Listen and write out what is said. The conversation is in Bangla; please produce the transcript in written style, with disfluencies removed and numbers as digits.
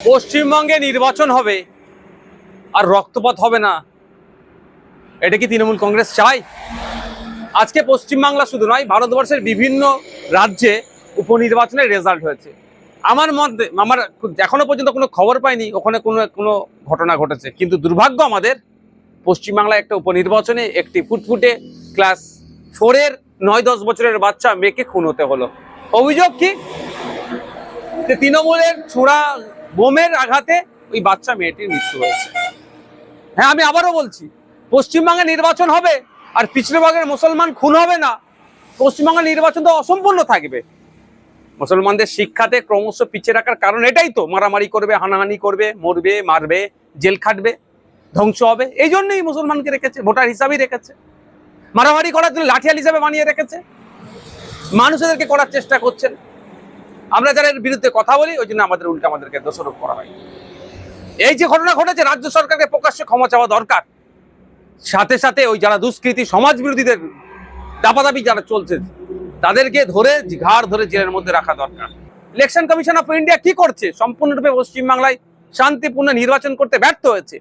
পশ্চিমবঙ্গে নির্বাচন হবে আর রক্তপাত হবে না, এটা কি তৃণমূল কংগ্রেস চায়? আজকে পশ্চিমবাংলা শুধু নয়, ভারতবর্ষের বিভিন্ন রাজ্যে উপনির্বাচনের রেজাল্ট হয়েছে। আমার এখনো পর্যন্ত কোনো খবর পাইনি ওখানে কোনো কোনো ঘটনা ঘটেছে, কিন্তু দুর্ভাগ্য আমাদের পশ্চিমবাংলায় একটা উপনির্বাচনে একটি ফুটফুটে ক্লাস 4-এর 9-10 বছরের বাচ্চা মেয়েকে খুন হতে হলো। অভিযোগ কি? যে তৃণমূলের ছোড়া বোমের আঘাতে ওই বাচ্চা মেয়েটির মৃত্যু হয়েছে। হ্যাঁ, আমি আবারও বলছি, পশ্চিমবঙ্গে নির্বাচন হবে আর পিছড়েবাগের মুসলমান খুন হবে না, পশ্চিমবঙ্গের নির্বাচন তো অসম্পূর্ণ থাকবে। মুসলমানদের শিক্ষাতে ক্রমশ পিছিয়ে রাখার কারণ এটাই তো, মারামারি করবে, হানাহানি করবে, মরবে, মারবে, জেল খাটবে, ধ্বংস হবে। এই জন্যই মুসলমানকে রেখেছে, ভোটার হিসাবেই রেখেছে। মারামারি করার জন্য লাঠিয়াল হিসাবে বানিয়ে রেখেছে, মানুষদেরকে করার চেষ্টা করছেন। আমরা যারা এর বিরুদ্ধে কথা বলি, ওই জন্য আমাদেরকে দোষারোপ করা হয়। এই যে ঘটনা ঘটেছে, রাজ্য সরকারকে প্রকাশ্যে ক্ষমা চাওয়া দরকার। সাথে সাথে ওই যারা দুষ্কৃতী সমাজ বিরোধীদের দাপাদাপি যারা চলছে, তাদেরকে ধরে ঘাড় ধরে জেলের মধ্যে রাখা দরকার। ইলেকশন কমিশন অফ ইন্ডিয়া কি করছে? সম্পূর্ণরূপে পশ্চিমবাংলায় শান্তিপূর্ণ নির্বাচন করতে ব্যর্থ হয়েছে।